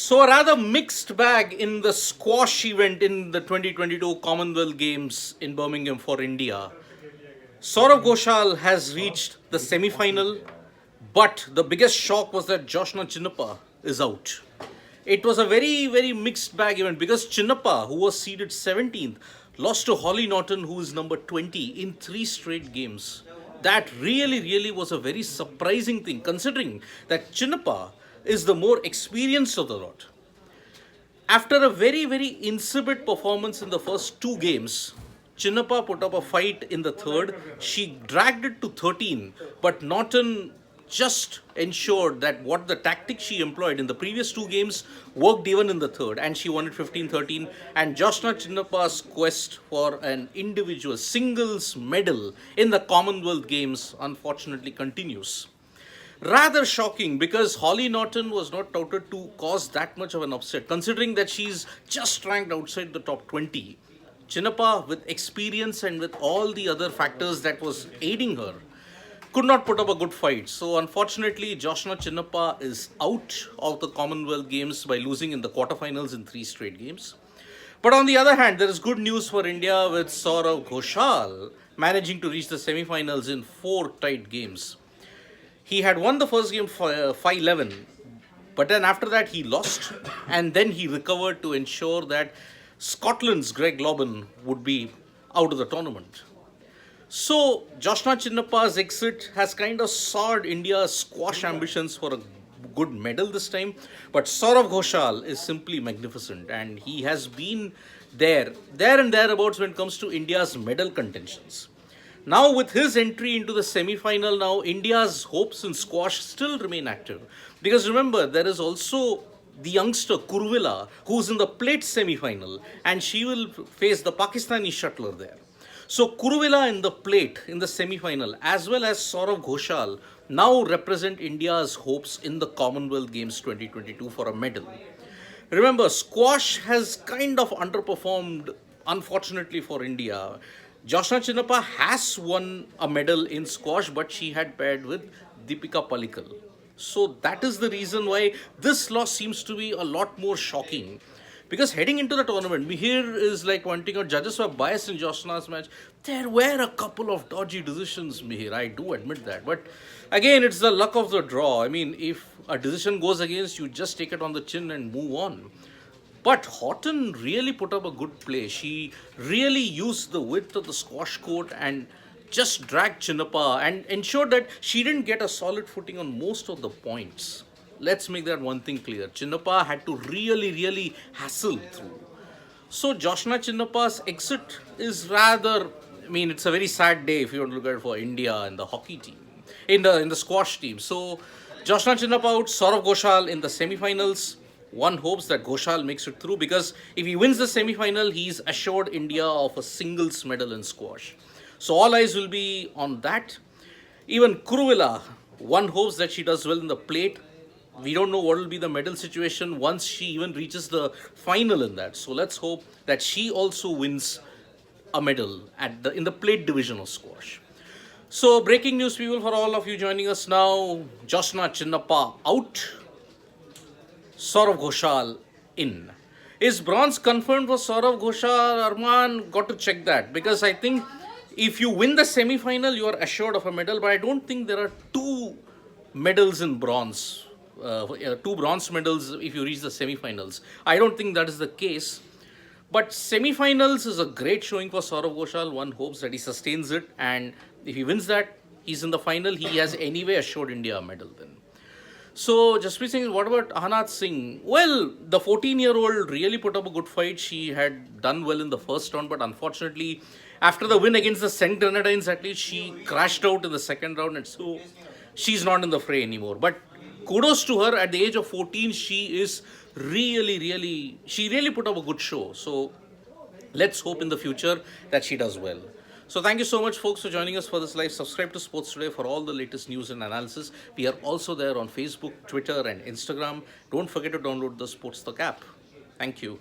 So, a rather mixed bag in the squash event in the 2022 Commonwealth Games in Birmingham for India. Saurav Ghoshal has reached the semi final, but the biggest shock was that Joshna Chinappa is out. It was a very mixed bag event because Chinappa, who was seeded 17th, lost to Holly Norton, who is number 20, in three straight games. That really was a very surprising thing, considering that Chinappa is the more experienced of the lot. After a very insipid performance in the first two games, Chinappa put up a fight in the third. She dragged it to 13, but Norton just ensured that what the tactic she employed in the previous two games worked even in the third, and she won it 15-13. And Joshna Chinappa's quest for an individual singles medal in the Commonwealth Games unfortunately continues. Rather shocking because Holly Norton was not touted to cause that much of an upset, considering that she's just ranked outside the top 20. Chinappa, with experience and with all the other factors that was aiding her, could not put up a good fight. So unfortunately, Joshna Chinappa is out of the Commonwealth Games by losing in the quarterfinals in three straight games. But on the other hand, there is good news for India with Saurav Ghoshal managing to reach the semi-finals in four tight games. He had won the first game 5-11, but then after that he lost, and then he recovered to ensure that Scotland's Greg Lobban would be out of the tournament. So Joshna Chinnappa's exit has kind of soured India's squash ambitions for a good medal this time, but Saurav Ghoshal is simply magnificent, and he has been there and thereabouts when it comes to India's medal contentions. Now, with his entry into the semi-final, now India's hopes in squash still remain active. Because remember, there is also the youngster Kurvila, who's in the plate semi-final, and she will face the Pakistani shuttler there. So Kurvila in the plate in the semi-final, as well as Saurav Ghoshal, now represent India's hopes in the Commonwealth Games 2022 for a medal. Remember, squash has kind of underperformed, unfortunately for India. Joshna Chinappa has won a medal in squash, but she had paired with Deepika Pallikal. So that is the reason why this loss seems to be a lot more shocking. Because heading into the tournament, Mihir is like pointing out judges were biased in Joshna's match. There were a couple of dodgy decisions, Mihir. I do admit that. But again, it's the luck of the draw. I mean, if a decision goes against you, just take it on the chin and move on. But Horton really put up a good play. She really used the width of the squash court and just dragged Chinappa and ensured that she didn't get a solid footing on most of the points. Let's make that one thing clear. Chinappa had to really hassle through. So Joshna Chinnappa's exit is rather, I mean, it's a very sad day if you want to look at it for India and the hockey team, in the squash team. So Joshna Chinnappa out, Saurav Ghoshal in the semi-finals. One hopes that Ghoshal makes it through because if he wins the semi-final, he's assured India of a singles medal in squash. So all eyes will be on that. Even Kuruvilla, one hopes that she does well in the plate. We don't know what will be the medal situation once she even reaches the final in that. So let's hope that she also wins a medal in the plate division of squash. So breaking news, people, for all of you joining us now. Joshna Chinnappa out. Saurav Ghoshal in. Is bronze confirmed for Saurav Ghoshal? Arman, got to check that because I think if you win the semi-final, you are assured of a medal. But I don't think there are two medals in bronze, two bronze medals if you reach the semi-finals. I don't think that is the case. But semi-finals is a great showing for Saurav Ghoshal. One hopes that he sustains it, and if he wins that, he's in the final. He has anyway assured India a medal then. So, Jaspreet Singh, what about Ahanat Singh? Well, the 14-year-old really put up a good fight. She had done well in the first round, but unfortunately, after the win against the St. Grenadines, at least she crashed out in the second round, and so she's not in the fray anymore. But kudos to her. At the age of 14, she is she really put up a good show. So, let's hope in the future that she does well. So thank you so much, folks, for joining us for this live. Subscribe to Sports Today for all the latest news and analysis. We are also there on Facebook, Twitter, and Instagram. Don't forget to download the Sports Talk app. Thank you.